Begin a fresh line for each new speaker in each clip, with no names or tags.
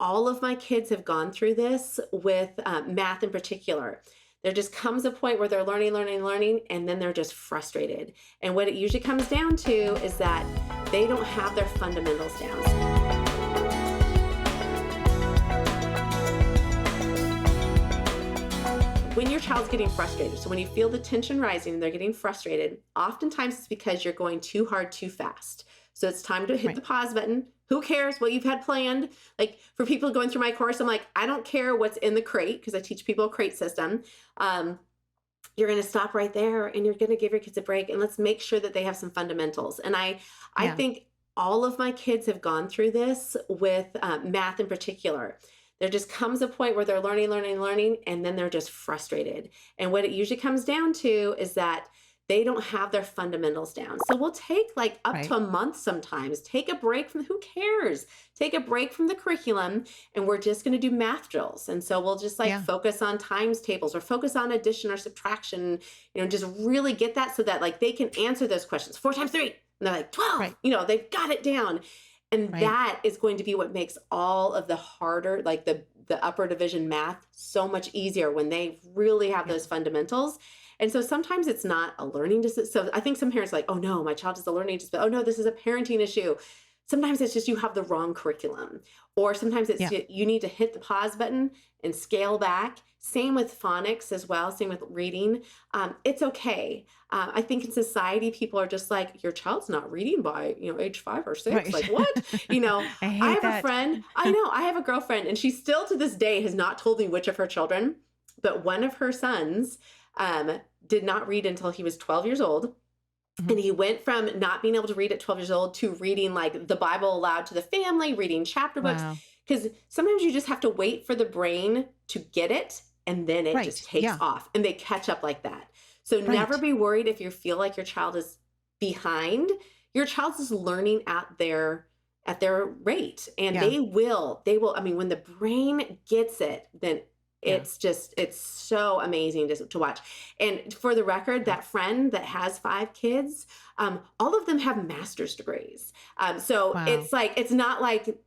all of my kids have gone through this with math in particular. There just comes a point where they're learning, and then they're just frustrated. And what it usually comes down to is that they don't have their fundamentals down. When your child's getting frustrated, so when you feel the tension rising and they're getting frustrated, oftentimes it's because you're going too hard, too fast. So it's time to hit the pause button. Who cares what you've had planned? Like for people going through my course, I'm like, I don't care what's in the crate because I teach people a crate system. You're going to stop right there and you're going to give your kids a break and let's make sure that they have some fundamentals. And I think all of my kids have gone through this with math in particular. There just comes a point where they're learning, and then they're just frustrated. And what it usually comes down to is that they don't have their fundamentals down. So we'll take like up to a month sometimes, take a break from, who cares? Take a break from the curriculum and we're just gonna do math drills. And so we'll just like focus on times tables or focus on addition or subtraction, just really get that so that like they can answer those questions. 4 times 3, and they're like 12, they've got it down. And that is going to be what makes all of the harder, like the upper division math so much easier when they really have those fundamentals. And so sometimes it's not a learning disability. So I think some parents are like, oh no, my child has a learning disability. Oh no, this is a parenting issue. Sometimes it's just you have the wrong curriculum. Or sometimes it's you need to hit the pause button and scale back. Same with phonics as well. Same with reading. It's okay. I think in society, people are just like, your child's not reading by, age 5 or 6. Right. Like what? I have a friend. I have a girlfriend and she still to this day has not told me which of her children, but one of her sons did not read until he was 12 years old. Mm-hmm. And he went from not being able to read at 12 years old to reading like the Bible aloud to the family, reading chapter books. Because sometimes you just have to wait for the brain to get it. And then it just takes off and they catch up like that. So never be worried if you feel like your child is behind. Your child is learning at their rate. And they will, I mean, when the brain gets it, then it's so amazing to watch. And for the record, that friend that has 5 kids, all of them have master's degrees. So it's like, it's not like,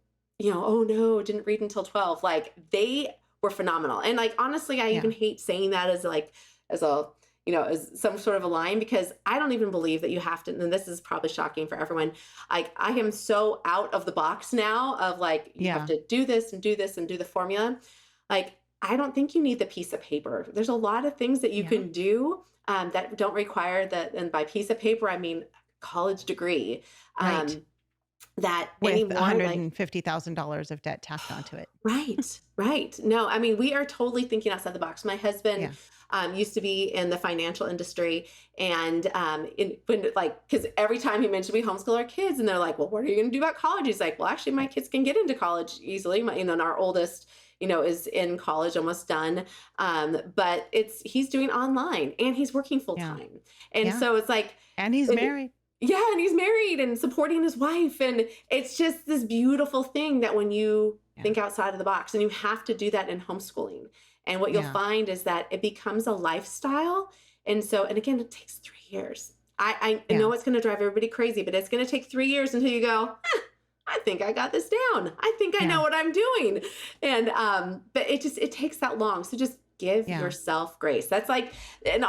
oh no, didn't read until 12. Like they were phenomenal. And like, honestly, I even hate saying that as some sort of a line, because I don't even believe that you have to, and this is probably shocking for everyone. Like I am so out of the box now of like, you have to do this and do this and do the formula. Like, I don't think you need the piece of paper. There's a lot of things that you can do that don't require that. And by piece of paper, I mean college degree. That
with $150,000 of debt tacked onto it.
Right. No, I mean, we are totally thinking outside the box. My husband used to be in the financial industry, and because every time he mentioned we homeschool our kids, and they're like, "Well, what are you going to do about college?" He's like, "Well, actually, my kids can get into college easily. And our oldest, is in college, almost done. But he's doing online, and he's working full time, and so it's like,
and he's married."
Yeah, and he's married and supporting his wife. And it's just this beautiful thing that when you think outside of the box, and you have to do that in homeschooling. And what you'll find is that it becomes a lifestyle. And again, it takes 3 years. I know it's going to drive everybody crazy, but it's going to take 3 years until you go, I think I got this down. I think I know what I'm doing. And, but it takes that long. So just give yourself grace. That's like, in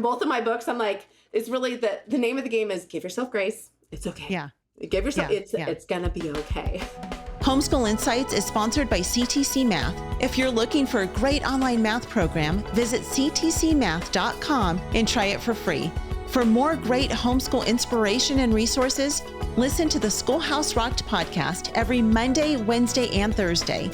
both of my books, I'm like, it's really the name of the game is give yourself grace. It's okay.
Yeah.
Give yourself, it's going to be okay.
Homeschool Insights is sponsored by CTC Math. If you're looking for a great online math program, visit ctcmath.com and try it for free. For more great homeschool inspiration and resources, listen to the Schoolhouse Rocked podcast every Monday, Wednesday, and Thursday.